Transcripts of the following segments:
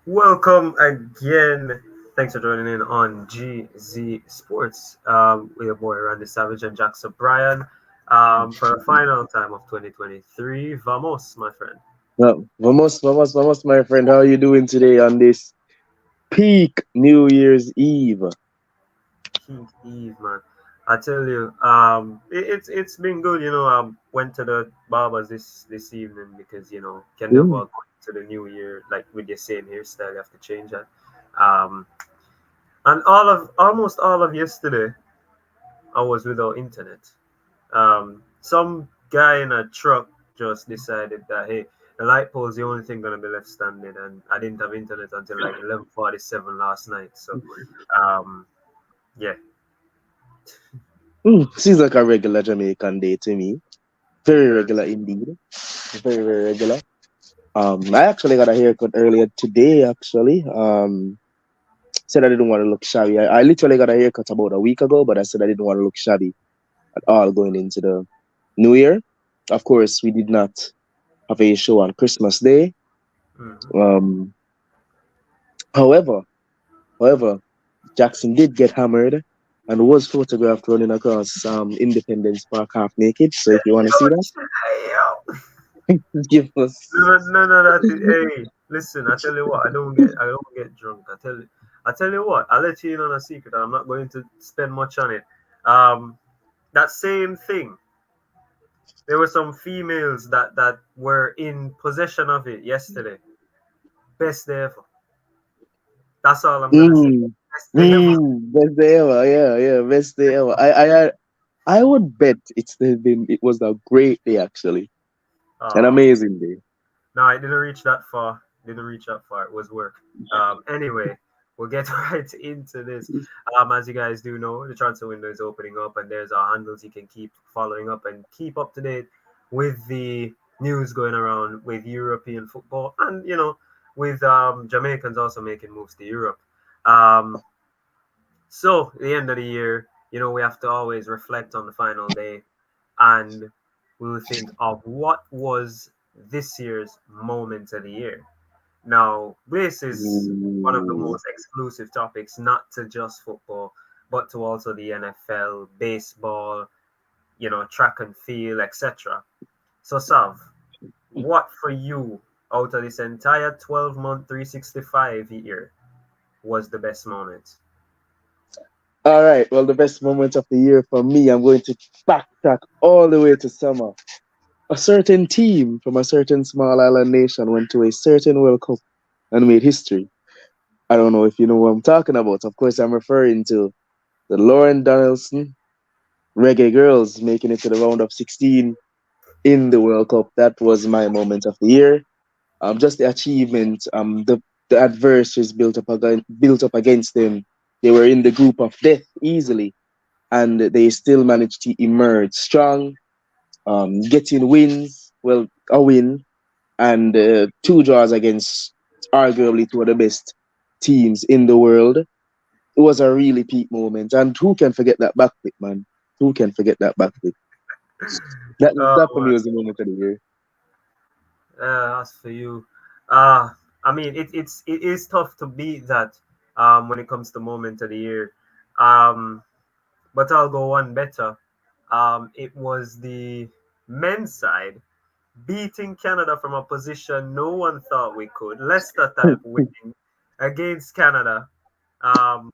Welcome again. Thanks for joining in on GZ Sports with your boy Randy Savage and Jackson Bryan for the final time of 2023. Vamos, my friend. Vamos, my friend. How are you doing today on this peak New Year's Eve? Peak Eve, man. I tell you, it's been good. Went to the barbers this evening because can never Mm. go to the new year like with the same hairstyle. You have to change that. Um, and almost all of yesterday, I was without internet. Some guy in a truck just decided that hey, the light pole is the only thing gonna be left standing, and I didn't have internet until like 11:47 last night. So, um, yeah, Seems like a regular Jamaican day to me. Very regular indeed. Very regular. I actually got a haircut earlier today. Actually, said I didn't want to look shabby. I literally got a haircut about a week ago, but I said I didn't want to look shabby at all going into the New Year. Of course, we did not have a show on Christmas Day. hmm Um, however, However, Jackson did get hammered and was photographed running across Independence Park half naked. So if you want to see that, Yo, give us. no, that is, hey, listen, I tell you what, I don't get drunk. I tell you what, I'll let you in on a secret, and I'm not going to spend much on it. Um, that same thing. There were some females that were in possession of it yesterday. Best day ever. That's all I'm gonna say. Mm, Best day ever. best day ever. Yeah, best day ever. I would bet it was a great day actually, an Uh, amazing day. no, I didn't reach that far. Didn't reach that far. It was work. Anyway, we'll get right into this. As you guys do know, the transfer window is opening up, and there's our handles you can keep following up and keep up to date with the news going around with European football, and with Jamaicans also making moves to Europe. Um, So, the end of the year, we have to always reflect on the final day and we will think of what was this year's moment of the year. Now, this is one of the Ooh. most exclusive topics, not to just football, but to also the NFL, baseball, track and field, etc. So, Sav, what for you out of this entire 12-month 365 year was the best moment? All right. Well, the best moment of the year for me, I'm going to backtrack all the way to summer. A certain team from a certain small island nation went to a certain World Cup and made history. I don't know if you know what I'm talking about. Of course, I'm referring to the Lauren Donaldson Reggae Girls making it to the round of 16 in the World Cup. That was my moment of the year. Just the achievement, the adversaries built up against them. They were in the group of death easily, and they still managed to emerge strong, getting wins. Well, a win and two draws against arguably two of the best teams in the world. It was a really peak moment, and who can forget that backflip, man? Who can forget that backflip? That for me Oh, was the moment of the year. as for you, uh, I mean, it is tough to beat that when it comes to moment of the year. Um, but I'll go one better. It was the men's side beating Canada from a position no one thought we could. Leicester type winning against Canada. Um,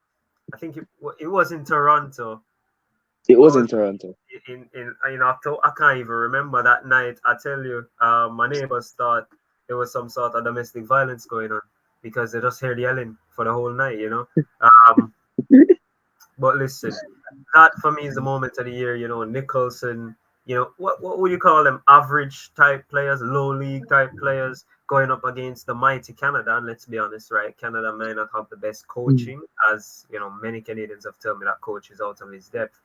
I think it was in Toronto. It I was in was Toronto. in October. I can't even remember that night. I tell you, my neighbors thought there was some sort of domestic violence going on because they just heard yelling for the whole night. Um, but listen, that for me is the moment of the year. Nicholson. What would you call them? Average type players, low league type players going up against the mighty Canada. And let's be honest, right? Canada may not have the best Mm. coaching, as many Canadians have told me that coach is out of his depth,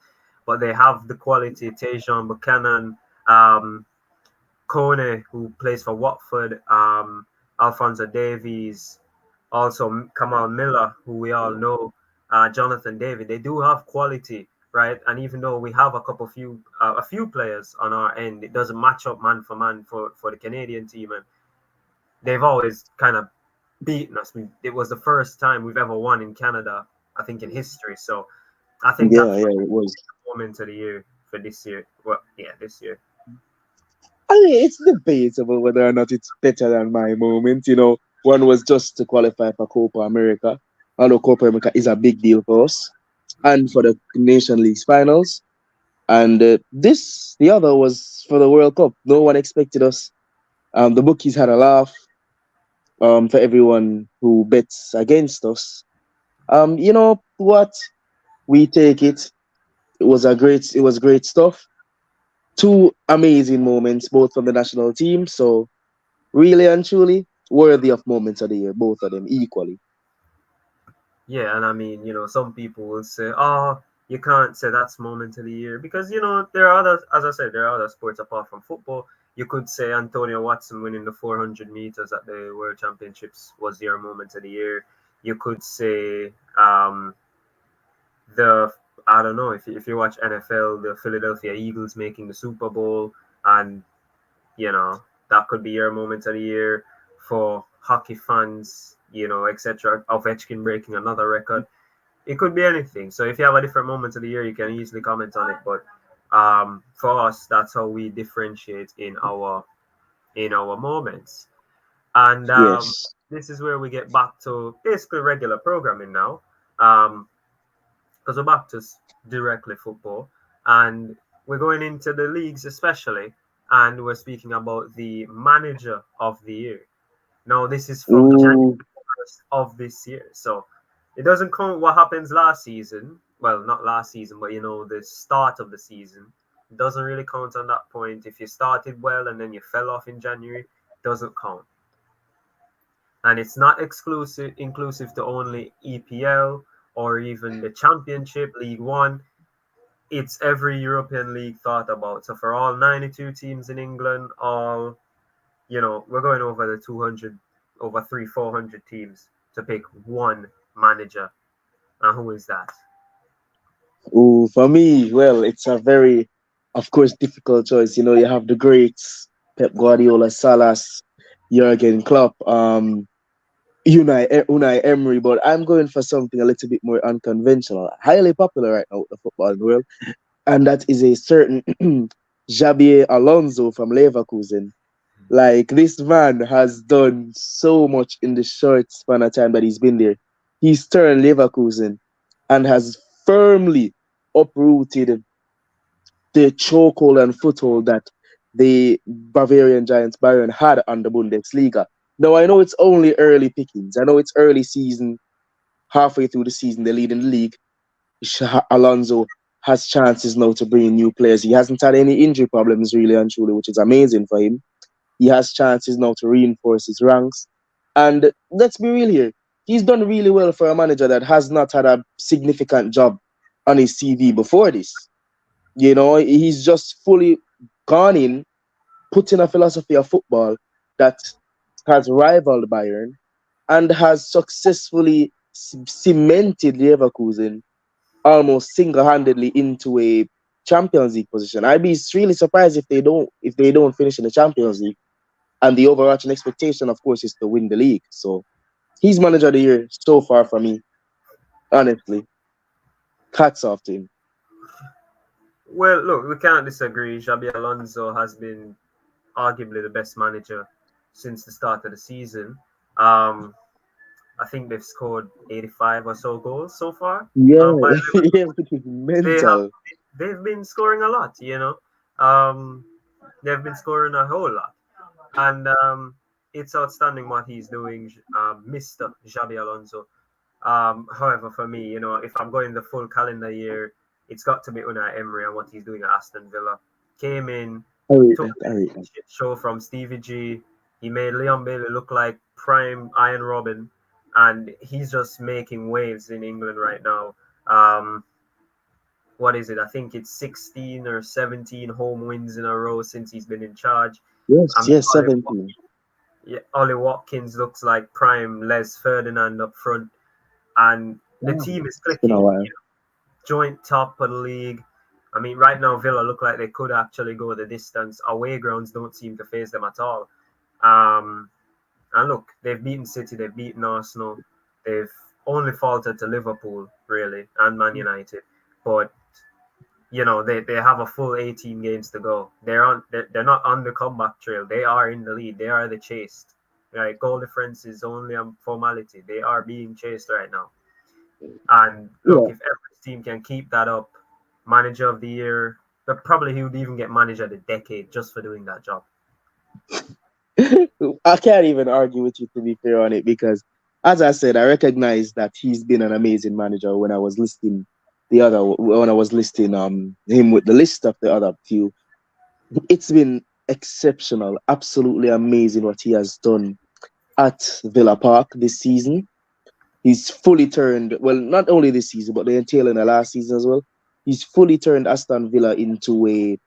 but they have the quality. Tajon Buchanan, um, Kone, who plays for Watford, Alfonso Davies, also Kamal Miller, who we all know, Jonathan David. They do have quality, right? And even though we have a few players on our end, it doesn't match up man for man for the Canadian team, and they've always kind of beaten us. It was the first time we've ever won in Canada, I think, in history. So I think Yeah, that's yeah, it was. the moment of the year for this year. Well, yeah, this year. I mean, it's debatable whether or not it's better than my moment. One was just to qualify for Copa America. Although Copa America is a big deal for us, and for the Nation Leagues finals. And the other was for the World Cup. No one expected us. The bookies had a laugh. For everyone who bets against us. You know what? We take it. It was great stuff. Two amazing moments, both from the national team. So really and truly worthy of moments of the year, both of them equally. Yeah, and I mean, some people will say, "Oh, you can't say that's moment of the year," because there are other, as I said, there are other sports apart from football. You could say Antonio Watson winning the 400 meters at the World Championships was your moment of the year. You could say the I don't know if you watch NFL, the Philadelphia Eagles making the Super Bowl, and you know that could be your moment of the year for hockey fans, etc. Ovechkin breaking another record. It could be anything. So if you have a different moment of the year, you can easily comment on it. But for us, that's how we differentiate in our moments. And Yes. this is where we get back to basically regular programming now. Um, because we're back to directly football, and we're going into the leagues especially, and we're speaking about the manager of the year. Now, this is from January Ooh, 1st of this year, so it doesn't count what happens last season. Well, not last season, but the start of the season. It doesn't really count on that point. If you started well and then you fell off in January, it doesn't count. And it's not inclusive to only EPL or even the Championship, League One. It's every European league thought about. So for all 92 teams in England, we're going over the 200, over 400 teams to pick one manager. And who is that? ooh, for me, well, it's a very, of course, difficult choice. You have the greats, Pep Guardiola, Salas, Jurgen Klopp, Unai Emery, but I'm going for something a little bit more unconventional, highly popular right now with the football world, and that is a certain Xabi Alonso from Leverkusen. Like, this man has done so much in the short span of time that he's been there. He's turned Leverkusen and has firmly uprooted the chokehold and foothold that the Bavarian Giants Bayern had on the Bundesliga. Now, I know it's only early pickings. I know it's early season, halfway through the season, they're leading the league. Alonso has chances now to bring in new players. He hasn't had any injury problems, really and truly, which is amazing for him. He has chances now to reinforce his ranks. And let's be real here. He's done really well for a manager that has not had a significant job on his CV before this. He's just fully gone in, put in a philosophy of football that has rivaled Bayern and has successfully cemented Leverkusen almost single-handedly into a Champions League position. I'd be really surprised if they don't finish in the Champions League. And the overarching expectation, of course, is to win the league. So he's manager of the year so far for me. Honestly, hats off to him. Well, look, we can't disagree. Xabi Alonso has been arguably the best manager since the start of the season. Um, I think they've scored 85 or so goals so far. Yeah, By yeah, which is they have mental. they've been scoring a lot. Um, they've been scoring a whole lot, and it's outstanding what he's doing, Mr. Xabi Alonso. However, for me, if I'm going the full calendar year, it's got to be Unai Emery and what he's doing at Aston Villa. Came in, I rate took that. I rate the that. shit show from Stevie G. He made Leon Bailey look like prime Iron Robin, and he's just making waves in England right now. Um, what is it? I think it's 16 or 17 home wins in a row since he's been in charge. Yes, I mean, yes, 17. Ollie Watkins looks like prime Les Ferdinand up front, and the Wow. team is It's been a clicking. while. Joint top of the league. I mean, right now Villa look like they could actually go the distance. Away grounds don't seem to phase them at all. Um, And look, they've beaten City, they've beaten Arsenal, they've only faltered to Liverpool, really, and Man United. But they have a full 18 games to go. They're not on the comeback trail. They are in the lead. They are the chased. Right, goal difference is only a formality. They are being chased right now. And look, Yeah. if every team can keep that up, manager of the year, but probably he would even get manager of the decade just for doing that job. I can't even argue with you, to be fair on it, because as I said, I recognize that he's been an amazing manager when I was listing him with the list of the other few. It's been exceptional, absolutely amazing what he has done at Villa Park this season. He's fully turned, well, not only this season, but the entail in the last season as well. He's fully turned Aston Villa into a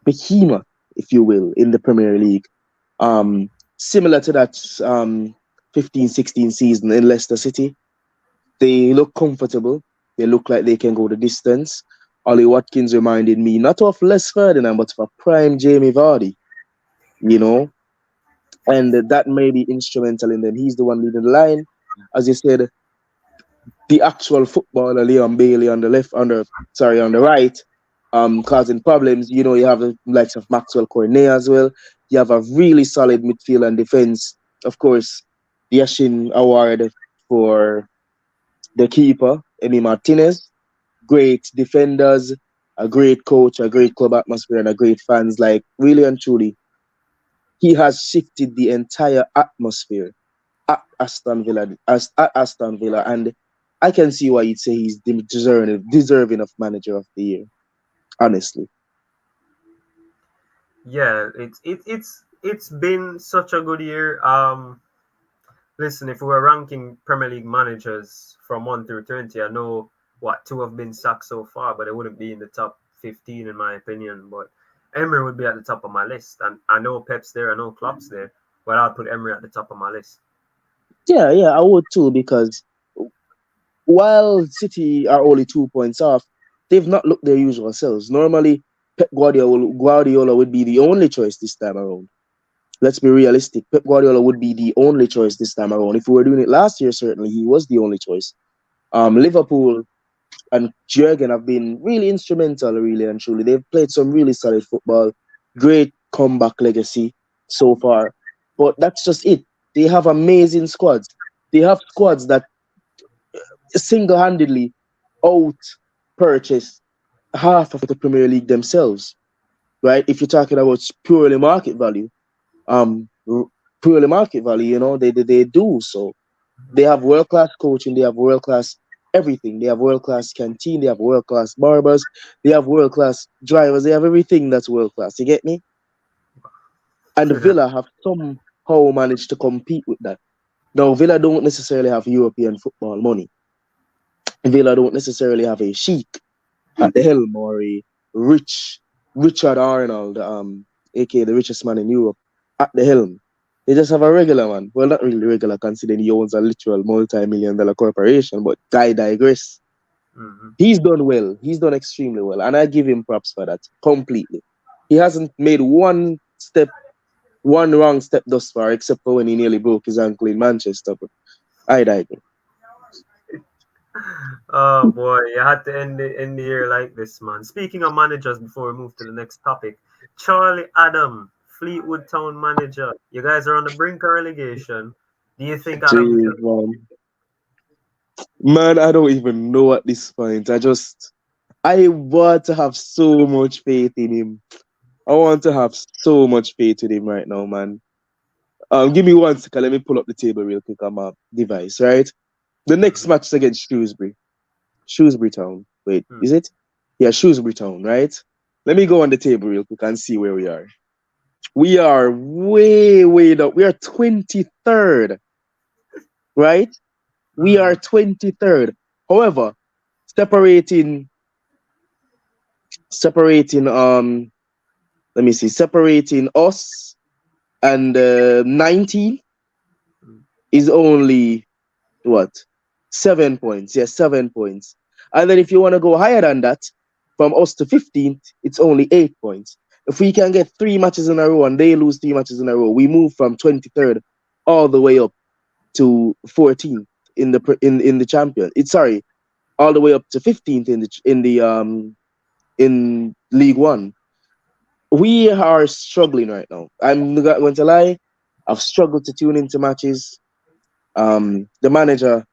behemoth, if you will, in the Premier League. Similar to that 15-16 season in Leicester City. They look comfortable. They look like they can go the distance. Ollie Watkins reminded me not of Les Ferdinand, but of a prime Jamie Vardy, you know, and that may be instrumental in them. He's the one leading the line. As you said, the actual footballer Leon Bailey on the right, causing problems. You have the likes of Maxwell Cornet as well. You have a really solid midfield and defense. Of course, the Yashin Award for the keeper, Emi Martinez. Great defenders, a great coach, a great club atmosphere, and a great fans. Like, really and truly, he has shifted the entire atmosphere at Aston Villa, and I can see why you'd say he's deserving of manager of the year. Honestly, Yeah, it's been such a good year. Listen, if we were ranking Premier League managers from 1 through 20, I know what two have been sacked so far, but it wouldn't be in the top 15 in my opinion. But Emery would be at the top of my list, and I know Pep's there, I know Klopp's there, but I'll put Emery at the top of my list. yeah, I would too, because while City are only 2 points off, they've not looked their usual selves. Normally, Pep Guardiola would be the only choice this time around. Let's be realistic. Pep Guardiola would be the only choice this time around. If we were doing it last year, certainly he was the only choice. Liverpool and Jurgen have been really instrumental, really and truly. They've played some really solid football, great comeback legacy so far. But that's just it. They have amazing squads. They have squads that single-handedly out purchase half of the Premier League themselves, right? If you're talking about purely market value, um, they do so. They have world class coaching. They have world class everything. They have world class canteen. They have world class barbers. They have world class drivers. They have everything that's world class. You get me? And the Villa have somehow managed to compete with that. Now, Villa don't necessarily have European football money. Villa don't necessarily have a Sheik at the helm or a Richard Arnold, aka the richest man in Europe, at the helm. They just have a regular one. Well, not really regular, considering he owns a literal multi-million-dollar corporation, but I digress. Mm-hmm. He's done well. He's done extremely well, and I give him props for that completely. He hasn't made one wrong step thus far, except for when he nearly broke his ankle in Manchester. But I digress. Oh boy, you had to end the year like this, man. Speaking of managers, before we move to the next topic, Charlie Adam, Fleetwood Town manager. You guys are on the brink of relegation. Do you think Adam? Jeez, man, I don't even know at this point. I want to have so much faith in him. I want to have so much faith in him right now, man. Give me 1 second. Let me pull up the table real quick on my device, right? The next match is against Shrewsbury. Shrewsbury Town. Wait, is it? Yeah, Shrewsbury Town, right? Let me go on the table real quick and see where we are. We are way, way down. We are 23rd, right? We are 23rd. However, separating let me see, separating us and 19 is only what? 7 points. Yeah, 7 points. And then if you want to go higher than that, from us to 15th, it's only 8 points. If we can get 3 matches in a row and they lose 3 matches in a row, we move from 23rd all the way up to 14th in the champion. It's sorry, all the way up to 15th in League One. We are struggling right now. I'm not going to lie. I've struggled to tune into matches. The manager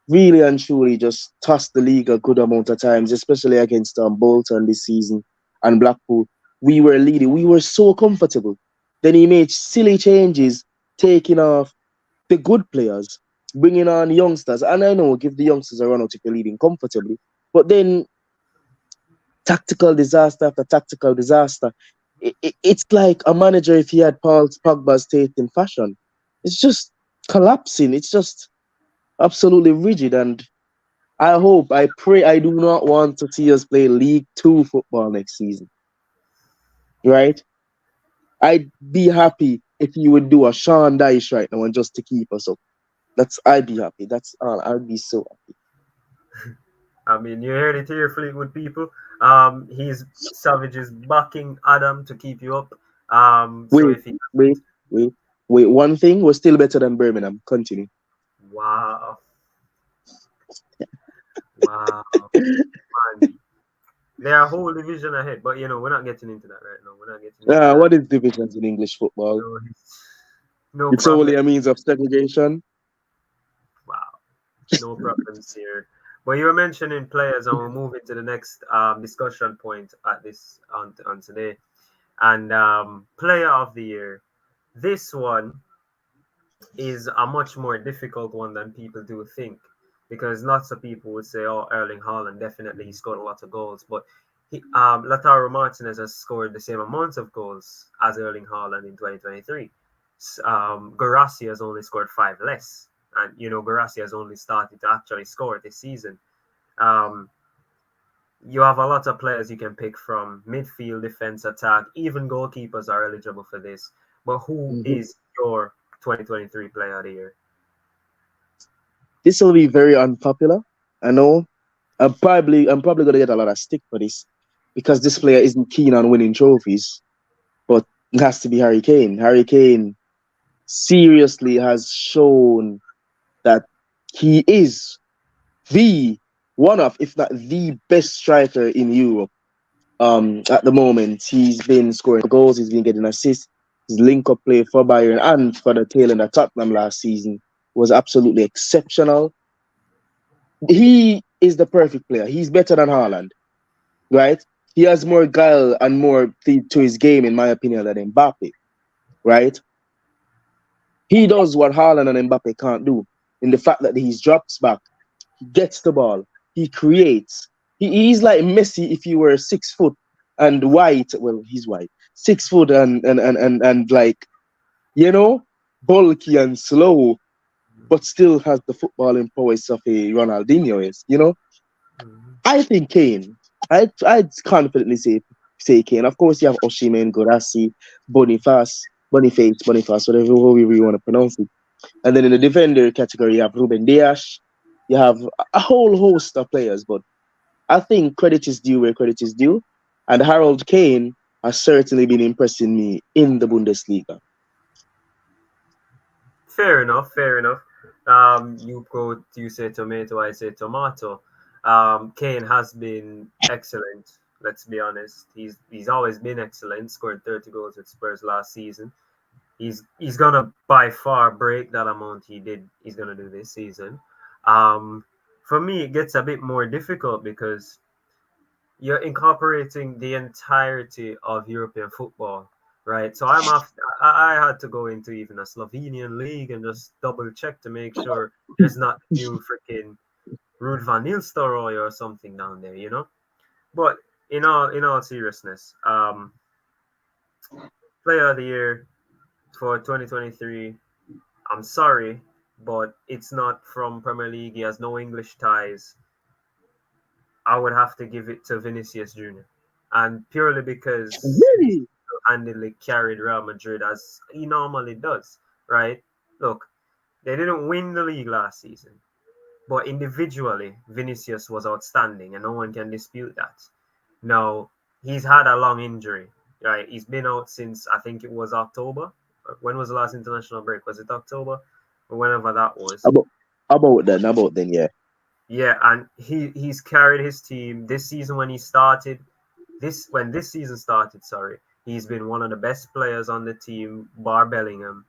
really and truly just tossed the league a good amount of times, especially against Bolton this season and Blackpool. We were leading. We were so comfortable. Then he made silly changes, taking off the good players, bringing on youngsters. And I know, give the youngsters a run out if you're leading comfortably. But then tactical disaster after tactical disaster. It's like a manager if he had Paul Pogba's taste in fashion. It's just collapsing. It's just absolutely rigid. And I pray, I do not want to see us play League Two football next season. Right? I'd be happy if you would do a Sean Dyche right now and just to keep us up. I'd be happy. That's all. I'd be so happy. I mean, you heard it here, Fleetwood people. He's Savage is backing Adam to keep you up. So Wait, if he, wait, wait, wait. One thing, we're still better than Birmingham. Continue. wow, wow, man, they're a whole division ahead. But we're not getting into that right now. We're not getting into that. What is divisions in English football? No, no It's problem. only a means of segregation. Wow, no problems here. But you were mentioning players, and we'll move into the next discussion point at this on today. And player of the year. This one is a much more difficult one than people do think, because lots of people would say, "Oh, Erling Haaland definitely he scored a lot of goals," but Lautaro Martinez has scored the same amount of goals as Erling Haaland in 2023. Guirassy has only scored 5 less, and Guirassy has only started to actually score this season. Um, you have a lot of players you can pick from midfield, defense, attack, even goalkeepers are eligible for this. But who Mhm. is your 2023 player of the year? This will be very unpopular. I know. I'm probably gonna get a lot of stick for this because this player isn't keen on winning trophies, but it has to be Harry Kane. Harry Kane seriously has shown that he is the one of, if not the best striker in Europe. At the moment, he's been scoring goals, he's been getting assists. His link-up play for Bayern and for the tail end of Tottenham last season was absolutely exceptional. He is the perfect player. He's better than Haaland, right? He has more guile and more to his game, in my opinion, than Mbappe, right? He does what Haaland and Mbappe can't do in the fact that he drops back, he gets the ball, he creates. He's like Messi if he were 6 foot and white. Well, he's white. 6 foot and like, you know, bulky and slow, but still has the footballing prowess of a Ronaldinho is. Mhm. I think Kane. I'd confidently say Kane. Of course, you have Oshimen, Gorassi, Boniface, whatever way you want to pronounce it. And then in the defender category, you have Ruben Dias. You have a whole host of players, but I think credit is due where credit is due. And Harold Kane has certainly been impressing me in the Bundesliga. Fair enough. Fair enough. You say tomato, I say tomato. Kane has been excellent. Let's be honest. He's always been excellent. Scored 30 goals with Spurs last season. He's gonna by far break that amount he did. He's gonna do this season. Um, for me, it gets a bit more difficult because you're incorporating the entirety of European football, right? So I had to go into even a Slovenian league and just double check to make sure there's not new freaking Ruud van Nistelrooy or something down there. But in all seriousness, player of the year for 2023. I'm sorry, but it's not from Premier League. He has no English ties. I would have to give it to Vinicius Jr. And purely because he Really? handily carried Real Madrid as he normally does, right? Look, they didn't win the league last season, but individually, Vinicius was outstanding, and no one can dispute that. Now, he's had a long injury, right? He's been out since I think it was October, when was the last international break? Was it October or whenever that was? About about then, yeah. Yeah, and he's carried his team this season when he started. This season started, sorry, he's been one of the best players on the team, bar Bellingham.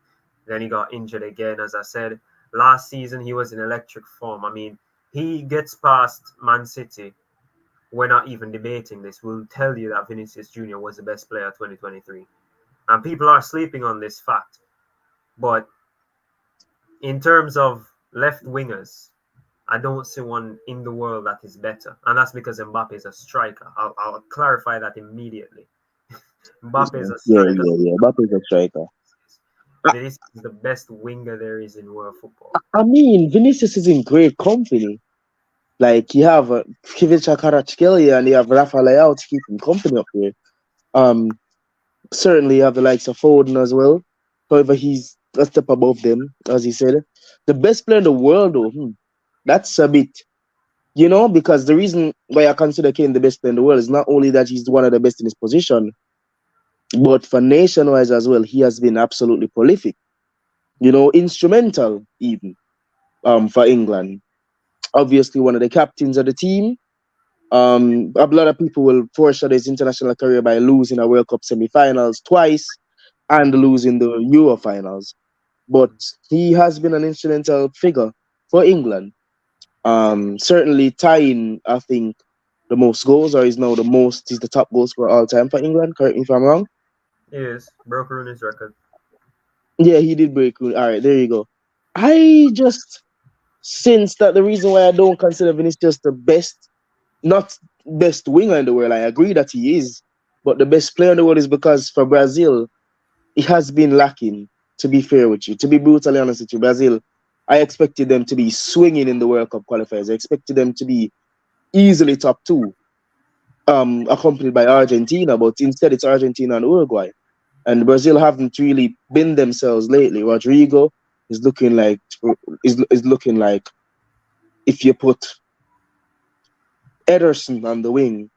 Then he got injured again, as I said. Last season he was in electric form. I mean, he gets past Man City. We're not even debating this. We'll tell you that Vinicius Jr. was the best player of 2023. And people are sleeping on this fact. But in terms of left wingers, I don't see one in the world that is better. And that's because Mbappe is a striker. I'll clarify that immediately. Mbappe is a striker. Yeah. Mbappe is a striker. This is the best winger there is in world football. I mean, Vinicius is in great company. Like, you have Kvicha Kvaratskhelia and you have Rafa Leao to keep him company up here. Certainly you have the likes of Foden as well. However, he's a step above them, as he said. The best player in the world, though, that's a bit, because the reason why I consider Kane the best player in the world is not only that he's one of the best in his position, but for nation-wise as well, he has been absolutely prolific. Instrumental even for England. Obviously, one of the captains of the team. A lot of people will foreshadow his international career by losing a World Cup semi-finals twice and losing the Euro finals. But he has been an instrumental figure for England. Certainly tying, I think, the most goals, or he's the top goal scorer all time for England. Correct me if I'm wrong. He is. Broke Rooney's record. Yeah, he did break Rooney. All right, there you go. I just sense that the reason why I don't consider Vinicius the best, not best winger in the world, I agree that he is, but the best player in the world is because for Brazil, it has been lacking, to be fair with you. To be brutally honest with you, Brazil, I expected them to be swinging in the World Cup qualifiers. I expected them to be easily top two, accompanied by Argentina, but instead it's Argentina and Uruguay. And Brazil haven't really been themselves lately. Rodrigo is looking like if you put Ederson on the wing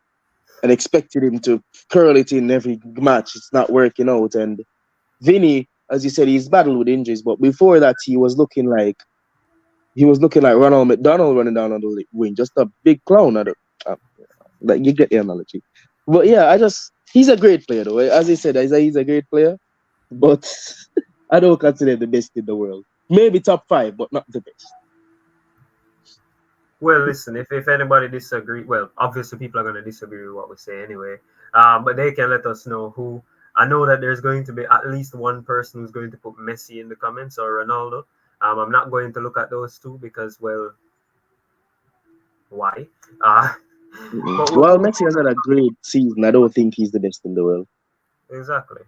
and expected him to curl it in every match, it's not working out. And Vinny, as you said, he's battled with injuries, but before that, he was looking like Ronald McDonald running down on the wing, just a big clown. Like, you get the analogy. But yeah, he's a great player though. As I said, he's a great player, but I don't consider him the best in the world. Maybe top 5, but not the best. Well, listen, if anybody disagree, well, obviously people are going to disagree with what we say anyway. But they can let us know who. I know that there's going to be at least one person who's going to put Messi in the comments or Ronaldo. I'm not going to look at those two because, well, why? Well, Messi has had a great season. I don't think he's the best in the world. Exactly.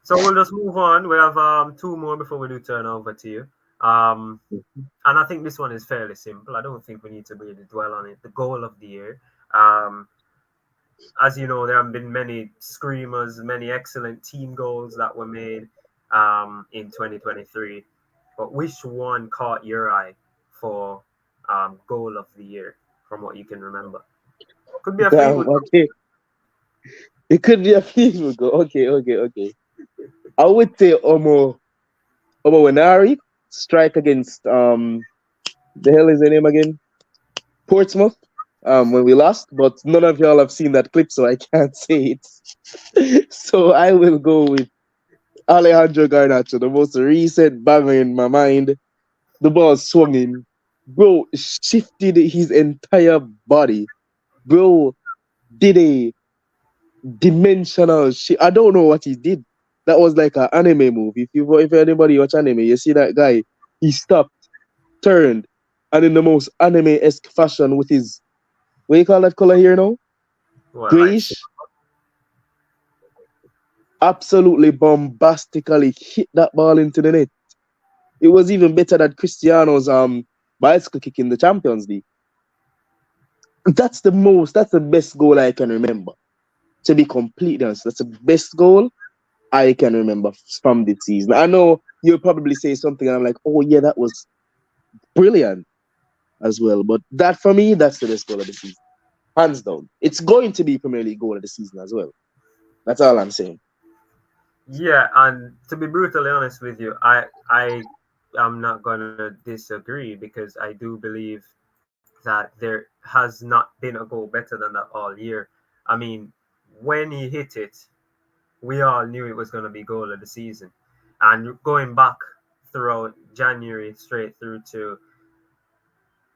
So we'll just move on. We have 2 more before we do turn over to you. And I think this one is fairly simple. I don't think we need to really dwell on it. The goal of the year. As you know, there have been many screamers, many excellent team goals that were made in 2023. But which one caught your eye for goal of the year from what you can remember? Could be a few. Okay. It could be a few go. Okay. I would say Omo Winari strike against the hell is the name again? Portsmouth. When we lost, but none of y'all have seen that clip, so I can't say it. So I will go with Alejandro Garnacho, the most recent banger in my mind. The ball swung in. Bro shifted his entire body. Bro did a dimensional shit. I don't know what he did. That was like an anime move. If anybody watch anime, you see that guy, he stopped, turned, and in the most anime-esque fashion with his, what do you call that color here now? Grayish. Absolutely bombastically hit that ball into the net. It was even better than Cristiano's bicycle kick in the Champions League. That's the best goal I can remember. To be completely honest, that's the best goal I can remember from this season. I know you'll probably say something, and I'm like, oh yeah, that was brilliant as well. But that, for me, that's the best goal of the season. Hands down. It's going to be Premier League goal of the season as well. That's all I'm saying. Yeah, and to be brutally honest with you, I am not gonna disagree because I do believe that there has not been a goal better than that all year. I mean, when he hit it, we all knew it was gonna be goal of the season. And going back throughout January straight through to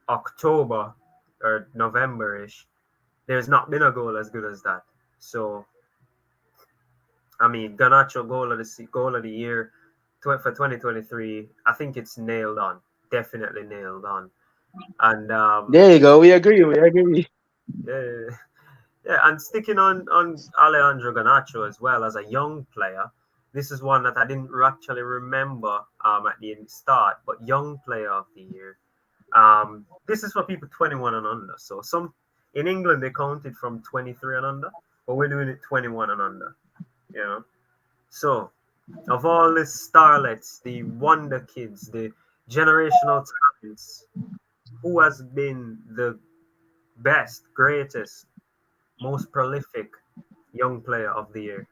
October or November-ish, there's not been a goal as good as that. So I mean, Garnacho goal of the year for 2023. I think it's nailed on, definitely nailed on. And There you go. We agree. We agree. yeah, yeah, and sticking on Alejandro Garnacho as well as a young player. This is one that I didn't actually remember at the start, but young player of the year. This is for people 21 and under. So some in England they count it from 23 and under, but we're doing it 21 and under. You know. So of all the starlets, the wonder kids, the generational talents, who has been the best, greatest, most prolific young player of the year?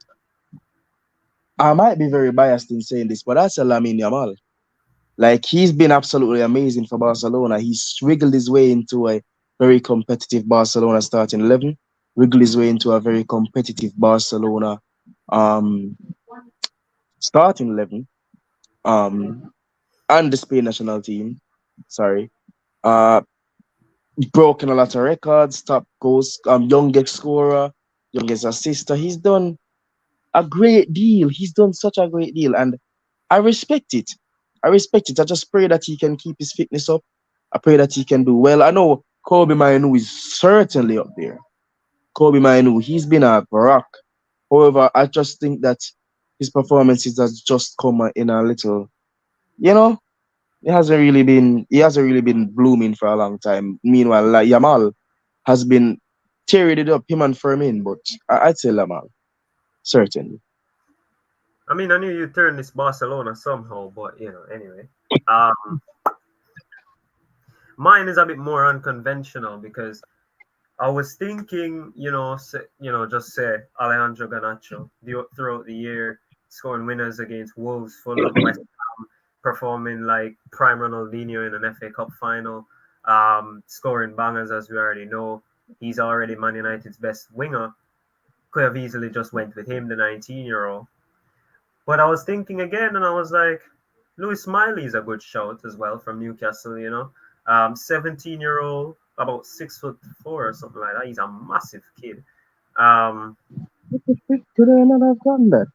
I might be very biased in saying this, but that's a Lamine Yamal. Like he's been absolutely amazing for Barcelona. He's wiggled his way into a very competitive Barcelona starting 11, wiggled his way into a very competitive Barcelona um, starting 11, um, and the Spain national team. Sorry. Uh, broken a lot of records, top goals, youngest scorer, youngest assister. He's done a great deal. He's done such a great deal. And I respect it. I respect it. I just pray that he can keep his fitness up. I pray that he can do well. I know Kobe Mainu is certainly up there. Kobe Mainu, he's been a rock. However, I just think that his performances has just come in a little, you know, he hasn't really been blooming for a long time. Meanwhile, like Yamal has been tearing it up, him and Fermin, but I'd say Yamal, certainly. I mean, I knew you'd turn this Barcelona somehow, but anyway. Um, Mine is a bit more unconventional because I was thinking, just say Alejandro Garnacho throughout the year, scoring winners against Wolves, Fulham, West Ham, performing like prime Ronaldinho in an FA Cup final, scoring bangers as we already know. He's already Man United's best winger. Could have easily just went with him, the 19-year-old. But I was thinking again, and I was like, Louis Smiley is a good shout as well from Newcastle. 17-year-old, about 6'4" or something like that. He's a massive kid. Um, Could I not have done that?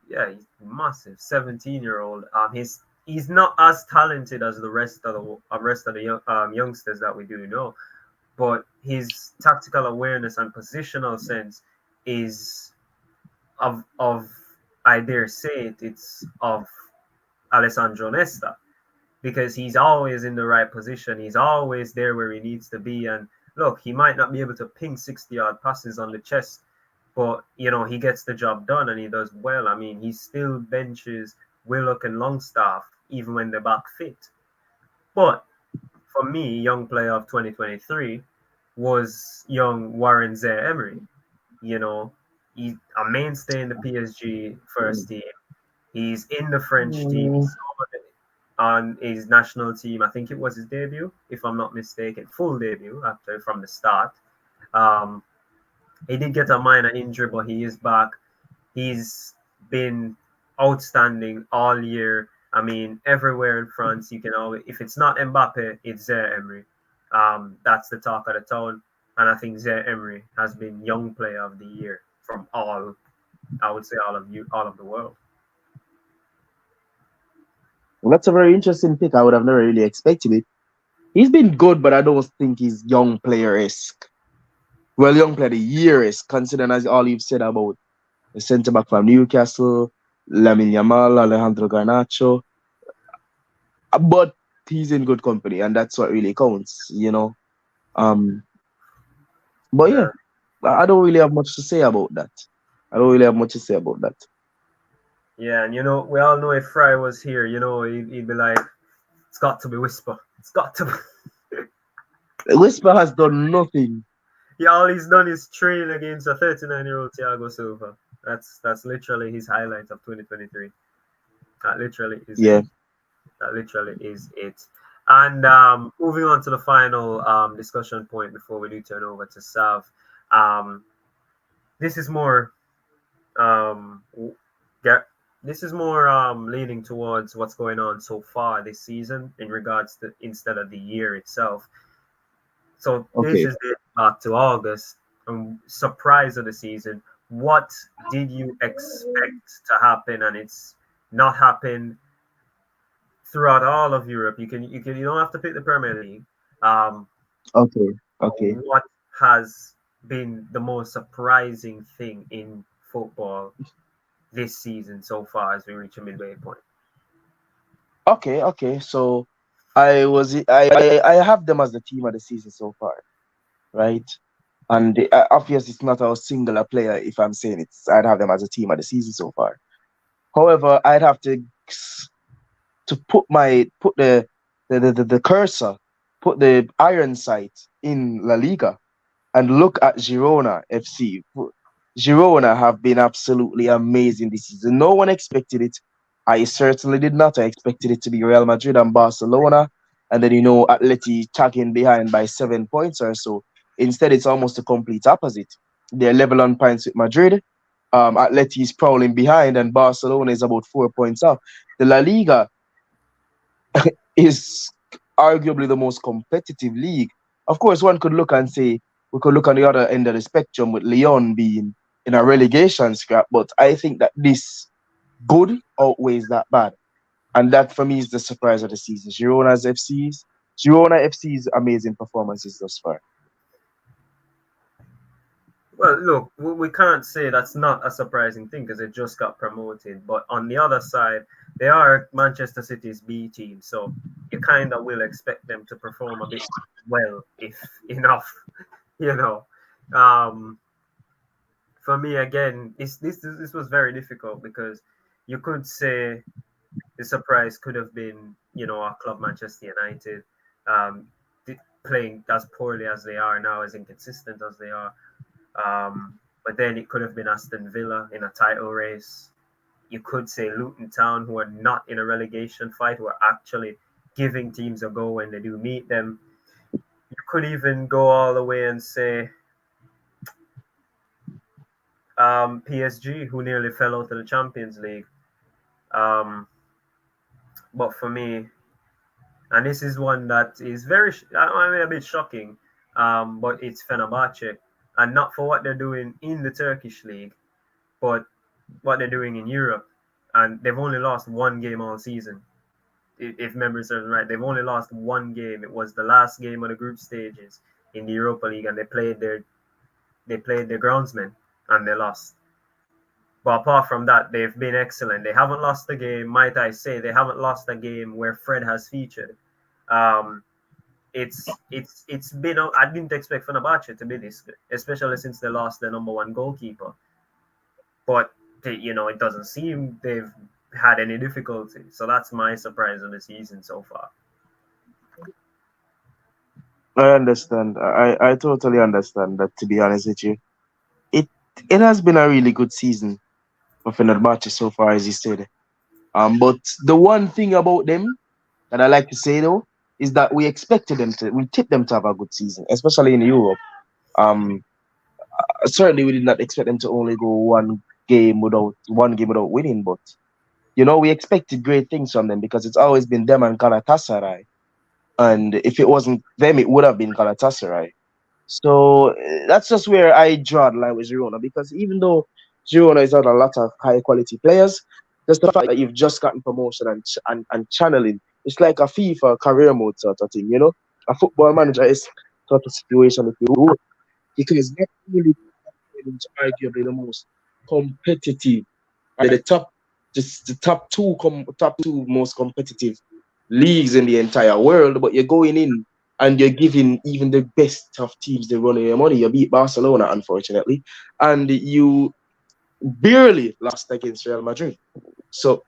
yeah, he's massive. 17-year-old. He's not as talented as the rest of the youngsters that we do know, but his tactical awareness and positional sense is of I dare say it's of Alessandro Nesta, because he's always in the right position. He's always there where he needs to be. And look, he might not be able to ping 60-yard passes on the chest, but he gets the job done and he does well. I mean, he still benches Willock and Longstaff even when they're back fit. But for me, young player of 2023 was young Warren Zaire-Emery. You know, he's a mainstay in the PSG first team. He's in the French team. He Mm, scored on his national team. I think it was his debut, if I'm not mistaken, full debut after from the start. Um, he did get a minor injury, but he is back. He's been outstanding all year. I mean, everywhere in France, you can always, if it's not Mbappe, it's Zaire Emery. That's the talk of the town. And I think Zaire Emery has been young player of the year from I would say all of the world. well, that's a very interesting pick. I would have never really expected it. He's been good, but I don't think he's young player esque. Well, young player of the year is considering as all you've said about the centre back from Newcastle, Lamine Yamal, Alejandro Garnacho. But he's in good company, and that's what really counts. Um, but yeah, Yeah. I don't really have much to say about that. I don't really have much to say about that. Yeah, and we all know if Fry was here, he'd be like, it's got to be Whisper. It's got to be. Whisper has done nothing. Yeah, all he's done is train against a 39-year-old Thiago Silva. That's literally his highlight of 2023. That literally is it. Yeah. That literally is it. And moving on to the final discussion point before we do turn over to Sav. Um, this is more get this is more leaning towards what's going on so far this season in regards to instead of the year itself. So this Okay. is it back to August. Surprise of the season. What did you expect to happen, and it's not happened throughout all of Europe? You don't have to pick the Premier League. Um, Okay. Okay. what has been the most surprising thing in football this season so far as we reach a midway point? Okay. Okay. So I have them as the team of the season so far, right? And obviously, it's not a singular player. If I'm saying it, I'd have them as a team of the season so far. However, I'd have to put the cursor, put the iron sight in La Liga, and look at Girona FC. Girona have been absolutely amazing this season. No one expected it. I certainly did not. I expected it to be Real Madrid and Barcelona, and then Atleti tagging behind by 7 points or so. Instead, it's almost the complete opposite. They're level on points with Madrid. Atleti is prowling behind, and Barcelona is about 4 points off. The La Liga is arguably the most competitive league. Of course, one could look and say we could look on the other end of the spectrum with Lyon being in a relegation scrap, but I think that this good outweighs that bad. And that for me is the surprise of the season. Girona FC's amazing performances thus far. Well, look, we can't say that's not a surprising thing because they just got promoted. But on the other side, they are Manchester City's B team, so you kind of will expect them to perform a bit well, if enough, you know. Um, for me, again, this was very difficult because you could say the surprise could have been, our club Manchester United, um, playing as poorly as they are now, as inconsistent as they are. But then it could have been Aston Villa in a title race. You could say Luton Town, who are not in a relegation fight, who are actually giving teams a go when they do meet them. You could even go all the way and say PSG, who nearly fell out of the Champions League. Um, but for me, and this is one that is a bit shocking, but it's Fenerbahce, and not for what they're doing in the Turkish league, but what they're doing in Europe, and they've only lost one game all season. If memory serves me right, they've only lost one game. It was the last game of the group stages in the Europa League, and they played their groundsmen and they lost. But apart from that, they've been excellent. They haven't lost a game, might I say. They haven't lost a game where Fred has featured. Um, it's been. I didn't expect Fenerbahce to be this good, especially since they lost their number one goalkeeper. But it doesn't seem they've had any difficulty. So that's my surprise of the season so far. I understand. I totally understand that, to be honest with you. It it has been a really good season for Fenerbahce so far, as you said. But the one thing about them that I like to say though is that we tipped them to have a good season, especially in Europe. Um, Certainly we did not expect them to only go one game without winning, but we expected great things from them because it's always been them and Galatasaray. And if it wasn't them, it would have been Galatasaray. So that's just where I draw the line with Girona because even though Girona is not a lot of high quality players, just the fact that you've just gotten promotion and channeling, it's like a FIFA career mode sort of thing, A football manager is sort of situation if you will, because not only is arguably the most competitive, the top, just the top two most competitive leagues in the entire world, but you're going in and you're giving even the best of teams the run of your money. You beat Barcelona, unfortunately, and you barely lost against Real Madrid. So,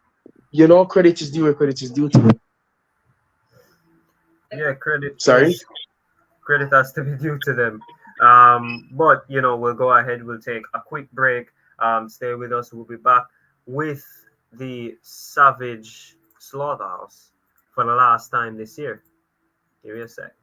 credit is due where credit is due to them. Yeah, Sorry? credit has to be due to them. But we'll go ahead. We'll take a quick break. Stay with us. We'll be back with the Savage Slaughterhouse for the last time this year. Give me a sec.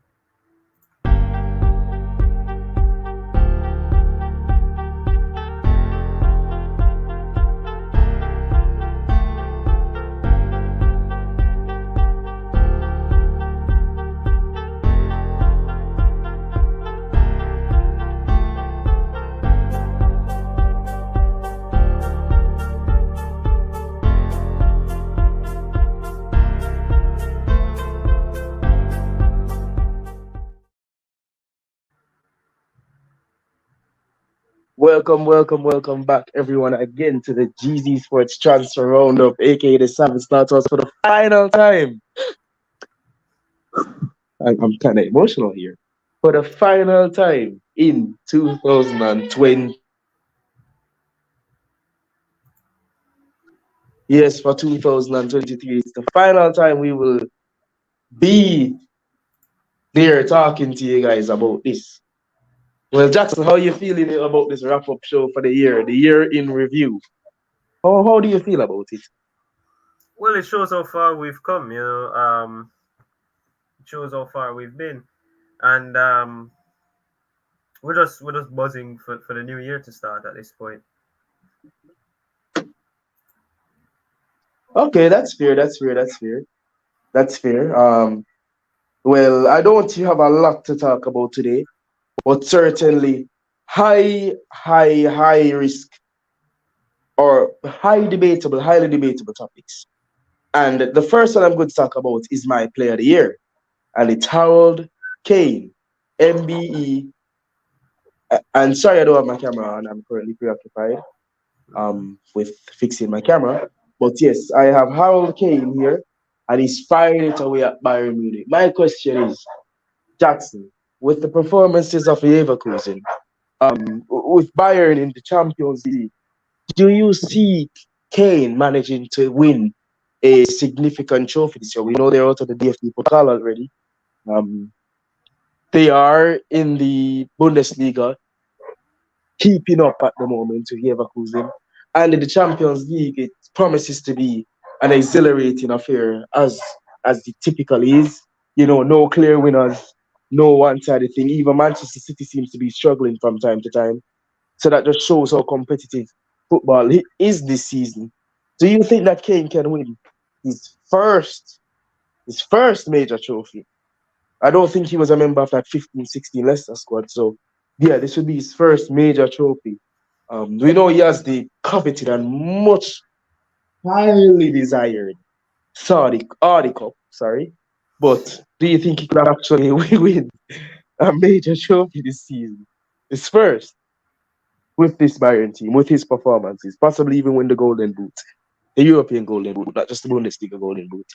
Welcome back, everyone, again to the GZ Sports Transfer Roundup, aka the Savage Slaughterhouse, for the final time. I'm kind of emotional here. For the final time in 2023. Yes, for 2023, it's the final time we will be there talking to you guys about this. Well, Jackson, how are you feeling about this wrap-up show for the year in review? How do you feel about it? Well, it shows how far we've come, it shows how far we've been. And we're just buzzing for the new year to start at this point. Okay, that's fair. Well, I don't have a lot to talk about today, but certainly high risk or highly debatable topics. And the first one I'm going to talk about is my player of the year, and it's Harold Kane, MBE. And sorry, I don't have my camera on. I'm currently preoccupied with fixing my camera. But yes, I have Harold Kane here, and he's firing it away at Bayern Munich. My question is, Jackson, with the performances of Leverkusen, with Bayern in the Champions League, do you see Kane managing to win a significant trophy this year? We know they're out of the DFB Pokal already. They are in the Bundesliga, keeping up at the moment to Leverkusen. And in the Champions League, it promises to be an exhilarating affair, as it typically is. No clear winners, no one-sided thing. Even Manchester City seems to be struggling from time to time. So that just shows how competitive football is this season. Do you think that Kane can win his first major trophy? I don't think he was a member of that 15-16 Leicester squad. So, yeah, this would be his first major trophy. We know he has the coveted and much highly desired Saudi Cup, but do you think he could actually win a major trophy this season? His first with this Bayern team, with his performances, possibly even win the Golden Boot, the European Golden Boot, not just the Bundesliga Golden Boot.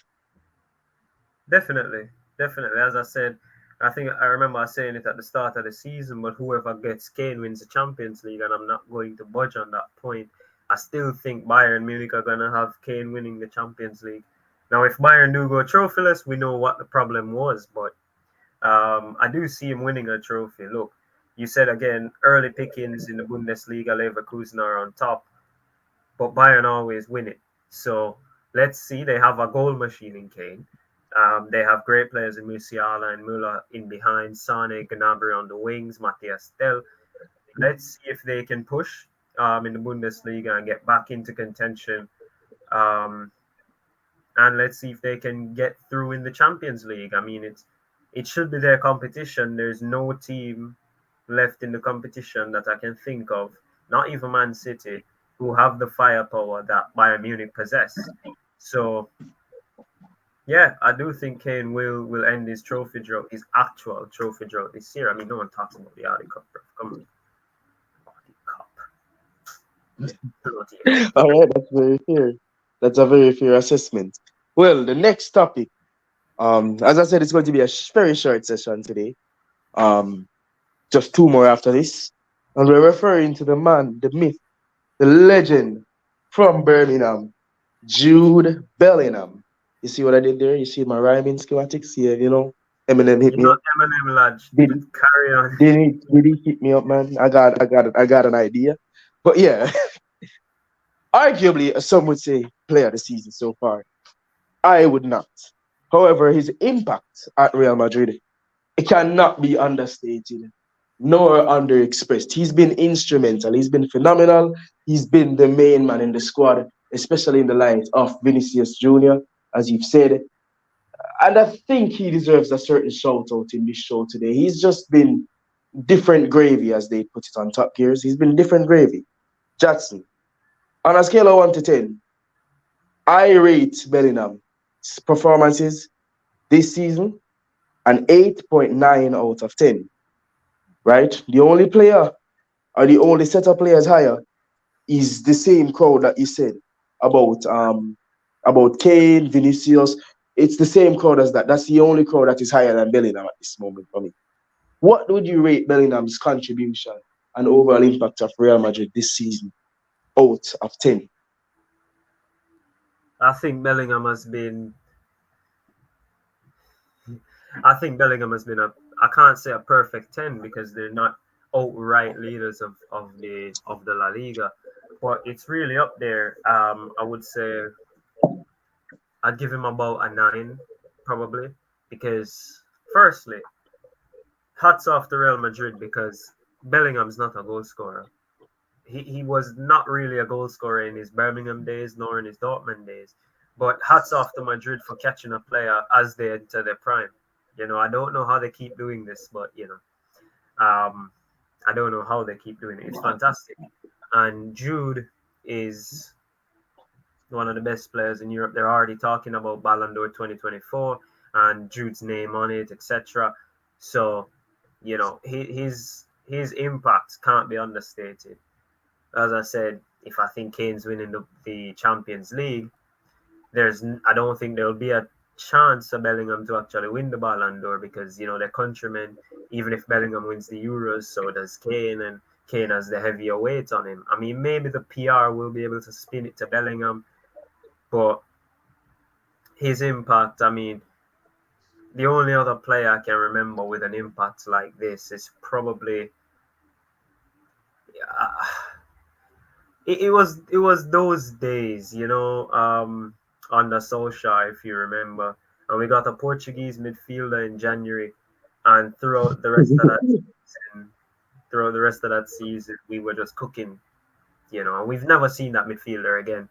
Definitely. As I said, I think I remember saying it at the start of the season, but whoever gets Kane wins the Champions League, and I'm not going to budge on that point. I still think Bayern Munich are going to have Kane winning the Champions League. Now, if Bayern do go trophyless, we know what the problem was, but I do see him winning a trophy. Look, you said again, early pickings in the Bundesliga, Leverkusen are on top, but Bayern always win it. So let's see, they have a goal machine in Kane. They have great players in Musiala and Müller in behind, Sane, Gnabry on the wings, Matthias Tel. Let's see if they can push in the Bundesliga and get back into contention. And let's see if they can get through in the Champions League. I mean, it should be their competition. There's no team left in the competition that I can think of, not even Man City, who have the firepower that Bayern Munich possess. So, yeah, I do think Kane will end his trophy drought, his actual trophy drought this year. I mean, no one talks about the Audi Cup. Come on. All right, that's very fair. That's a very fair assessment. Well, the next topic, as I said, it's going to be a very short session today. Just two more after this. And we're referring to the man, the myth, the legend from Birmingham, Jude Bellingham. You see what I did there? You see my rhyming schematics here, Eminem hit me up. Eminem, lad. Carry on. Did he hit me up, man? I got an idea. But yeah, Arguably, some would say player of the season so far. I would not. However, his impact at Real Madrid, it cannot be understated nor underexpressed. He's been instrumental. He's been phenomenal. He's been the main man in the squad, especially in the light of Vinicius Jr., as you've said. And I think he deserves a certain shout out in this show today. He's just been different gravy, as they put it on Top Gears. He's been different gravy. Jackson, on a scale of 1 to 10, I rate Bellingham's performances this season an 8.9 out of 10, right? The only player or the only set of players higher is the same crowd that you said about Kane, Vinicius. It's the same crowd as that. That's the only crowd that is higher than Bellingham at this moment for me. What would you rate Bellingham's contribution and overall impact of Real Madrid this season out of 10? I think Bellingham has been. I think Bellingham has been a. I can't say a perfect 10 because they're not outright leaders of the La Liga, but it's really up there. I would say I'd give him about a 9, probably, because firstly, hats off to Real Madrid because Bellingham's not a goal scorer. He was not really a goal scorer in his Birmingham days nor in his Dortmund days. But hats off to Madrid for catching a player as they enter their prime. I don't know how they keep doing this, but I don't know how they keep doing it. It's fantastic. And Jude is one of the best players in Europe. They're already talking about Ballon d'Or 2024 and Jude's name on it, etc. So, his impact can't be understated. As I said, if I think Kane's winning the Champions League, I don't think there'll be a chance for Bellingham to actually win the Ballon d'Or because they're countrymen. Even if Bellingham wins the Euros, so does Kane, and Kane has the heavier weight on him. I mean, maybe the PR will be able to spin it to Bellingham, but his impact. I mean, the only other player I can remember with an impact like this is probably. It was those days, under Solskjaer, if you remember, and we got a Portuguese midfielder in January, and throughout the rest of that season, we were just cooking, and we've never seen that midfielder again.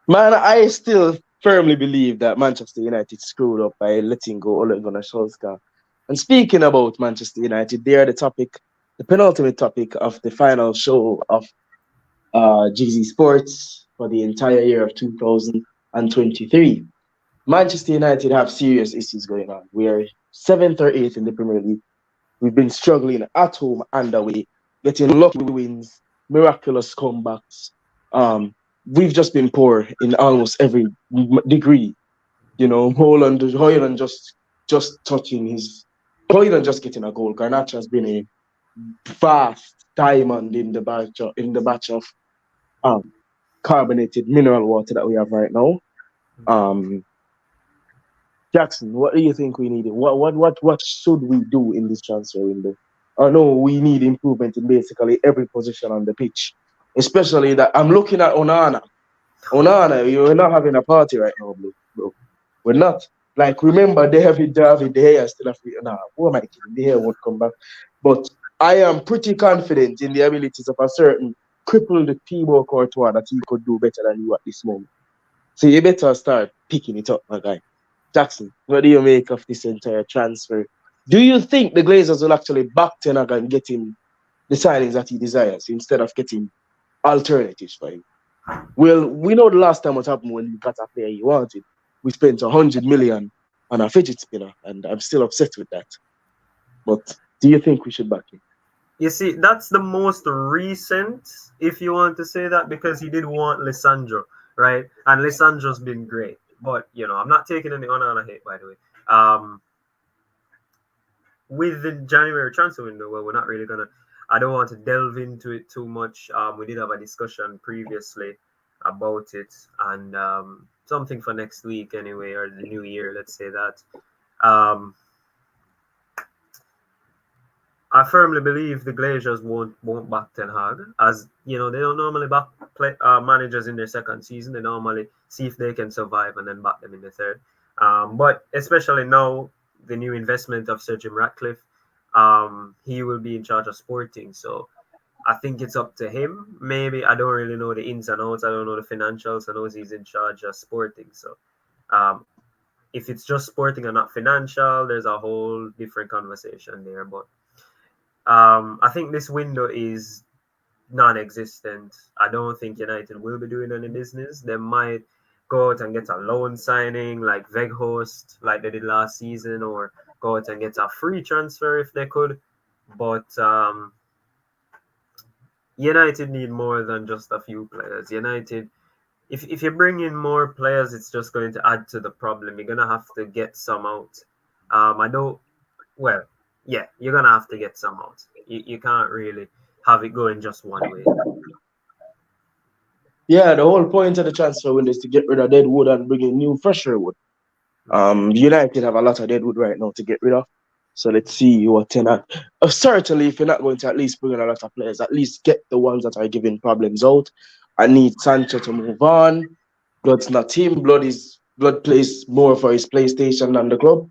Man, I still firmly believe that Manchester United screwed up by letting go Ole Gunnar Solskjaer. And speaking about Manchester United, they are the penultimate topic of the final show of GZ Sports for the entire year of 2023. Manchester United have serious issues going on. We are 7th or 8th in the Premier League. We've been struggling at home and away, getting lucky wins, miraculous comebacks. We've just been poor in almost every degree. Højlund just touching Højlund just getting a goal. Garnacho has been a vast diamond in the batch of carbonated mineral water that we have right now. Jackson, what do you think we need? What should we do in this transfer window? No, we need improvement in basically every position on the pitch. Especially that I'm looking at Onana. Onana, you're not having a party right now, bro. We're not. Like, remember, David De Gea is still a free. Nah, who am I kidding? De Gea won't come back. But I am pretty confident in the abilities of a certain crippled Thibaut Courtois that he could do better than you at this moment. So you better start picking it up, my guy. Jackson, what do you make of this entire transfer? Do you think the Glazers will actually back Ten Hag and get him the signings that he desires instead of getting alternatives for him? Well, we know the last time what happened when we got a player he wanted. We spent 100 million on a fidget spinner, and I'm still upset with that. But do you think we should back him? You see, that's the most recent, if you want to say that, because he did want Lisandro, right? And Lisandro's been great. But, I'm not taking any honor hate, by the way. With the January transfer window, well, we're not really going to, I don't want to delve into it too much. We did have a discussion previously about it, and something for next week anyway, or the new year, let's say that. I firmly believe the Glazers won't back Ten Hag, as you know they don't normally back managers in their second season. They normally see if they can survive and then back them in the third. But especially now, the new investment of Sir Jim Ratcliffe, he will be in charge of Sporting. So I think it's up to him. Maybe I don't really know the ins and outs. I don't know the financials. I know he's in charge of Sporting. So um, if it's just Sporting and not financial, there's a whole different conversation there. But I think this window is non-existent. I don't think United will be doing any business. They might go out and get a loan signing like Veghorst, like they did last season, or go out and get a free transfer if they could. But United need more than just a few players. United, if you bring in more players, it's just going to add to the problem. You're gonna have to get some out. I don't. Well, yeah, you're gonna have to get some out. You can't really have it going just one way. Yeah, the whole point of the transfer window is to get rid of deadwood and bring in new, fresher wood. United have a lot of deadwood right now to get rid of. So let's see what Ten Hag. Certainly, if you're not going to at least bring in a lot of players, at least get the ones that are giving problems out. I need Sancho to move on. Blood's not him. Blood plays more for his PlayStation than the club.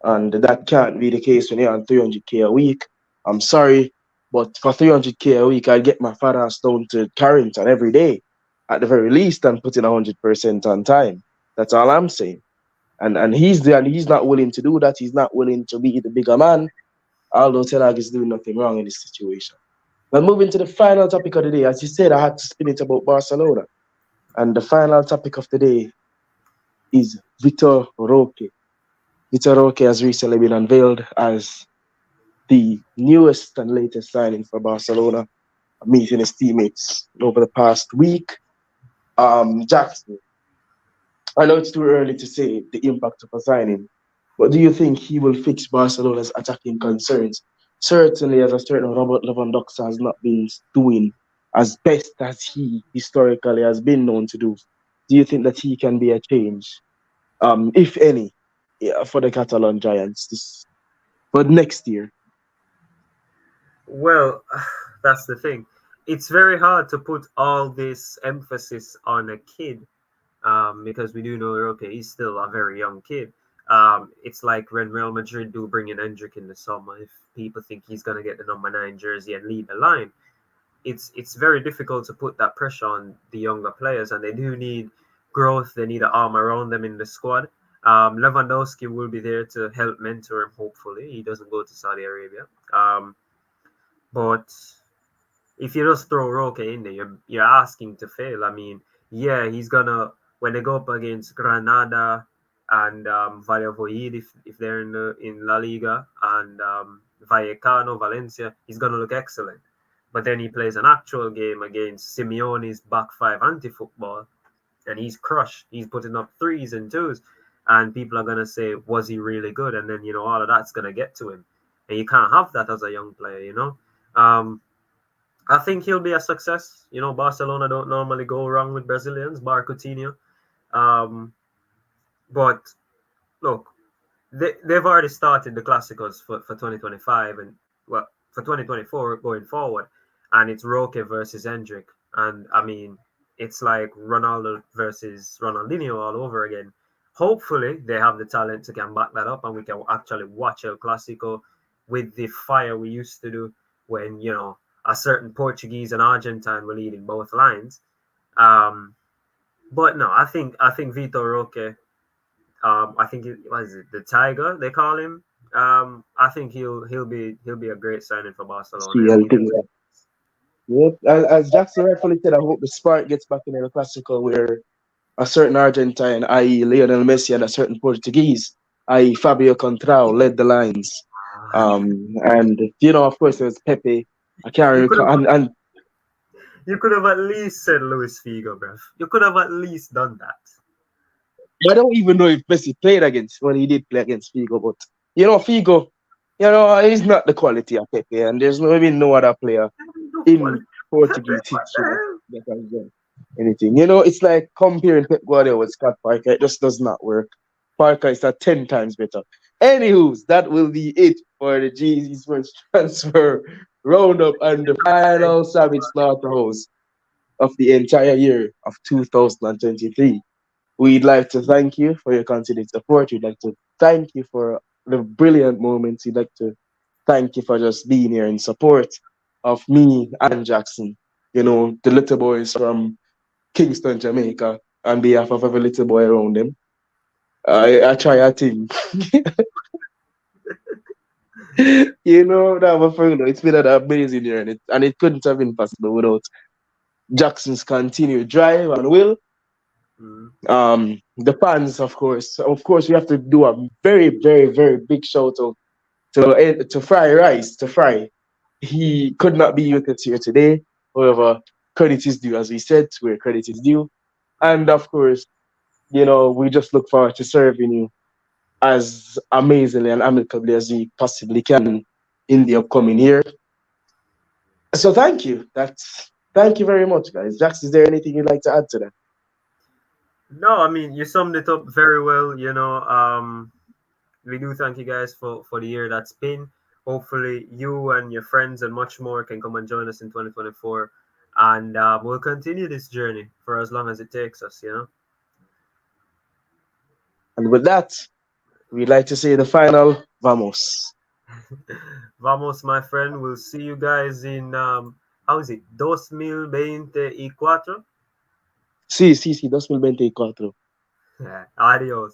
And that can't be the case when you're on 300k a week. I'm sorry, but for 300k a week, I'd get my fat ass down to Carrington every day, at the very least, and put in 100% on time. That's all I'm saying. And he's there, and he's not willing to do that. He's not willing to be the bigger man, although Ten Hag is doing nothing wrong in this situation. But moving to the final topic of the day, as you said, I had to spin it about Barcelona. And the final topic of the day is Vitor Roque. Vitor Roque has recently been unveiled as the newest and latest signing for Barcelona, meeting his teammates over the past week. Jackson, I know it's too early to say the impact of a signing, but do you think he will fix Barcelona's attacking concerns? Certainly, as a certain Robert Lewandowski has not been doing as best as he historically has been known to do. Do you think that he can be a change, if any, for the Catalan Giants for next year? Well, that's the thing. It's very hard to put all this emphasis on a kid because we do know, okay, he's still a very young kid. It's like when Real Madrid do bring in Endrick in the summer. If people think he's going to get the number 9 jersey and lead the line, it's very difficult to put that pressure on the younger players, and they do need growth. They need an arm around them in the squad. Lewandowski will be there to help mentor him, hopefully. He doesn't go to Saudi Arabia. But if you just throw Roque in there, you're asking to fail. I mean, yeah, he's gonna, when they go up against Granada and Valladolid, if they're in La Liga, and Vallecano, Valencia, he's gonna look excellent. But then he plays an actual game against Simeone's back five anti-football, and he's crushed. He's putting up 3s and 2s, and people are gonna say, was he really good? And then all of that's gonna get to him, and you can't have that as a young player. I think he'll be a success. Barcelona don't normally go wrong with Brazilians, bar Coutinho. But look, they've already started the Clásicos for 2025 and for 2024 going forward, and it's Roque versus Endrick, and I mean it's like Ronaldo versus Ronaldinho all over again. Hopefully they have the talent to can back that up, and we can actually watch El Clásico with the fire we used to do when a certain Portuguese and Argentine were leading both lines. But no, I think Vitor Roque, I think the Tiger they call him. I think he'll be a great signing for Barcelona. Yep. As Jackson rightfully said, I hope the spark gets back in the Classical where a certain Argentine, i.e. Lionel Messi, and a certain Portuguese, i.e. Fabio Contrao, led the lines. And of course, there's Pepe. I can't recall. And you could have at least said Luis Figo, bruv. You could have at least done that. I don't even know if Messi played against when he did play against Figo, but Figo, he's not the quality of Pepe, and there's even no other player in Portuguese history that has done anything. It's like comparing Pep Guardiola with Scott Parker. It just does not work. Parker is 10 times better. Anywho, that will be it for the GZ Sports Transfer Roundup and the final Savage Slaughterhouse of the entire year of 2023. We'd like to thank you for your continued support. We'd like to thank you for the brilliant moments. We'd like to thank you for just being here in support of me and Jackson. You know, the little boys from Kingston, Jamaica, on behalf of every little boy around them. I try a thing. You know, that was fun. It's been an amazing year, and it couldn't have been possible without Jackson's continued drive and will. The fans, of course. Of course, we have to do a very, very, very big shout out to Fry Rice, to Fry. He could not be with us here today. However, credit is due, as we said, where credit is due. And of course, you know, we just look forward to serving you as amazingly and amicably as we possibly can in the upcoming year. So thank you. Thank you very much, guys. Jax, is there anything you'd like to add to that? No, I mean you summed it up very well. We do thank you guys for the year that's been. Hopefully, you and your friends and much more can come and join us in 2024, and we'll continue this journey for as long as it takes us. And with that, we'd like to say the final vamos. Vamos, my friend. We'll see you guys in how is it? 2024. Sí, 2024. Adios.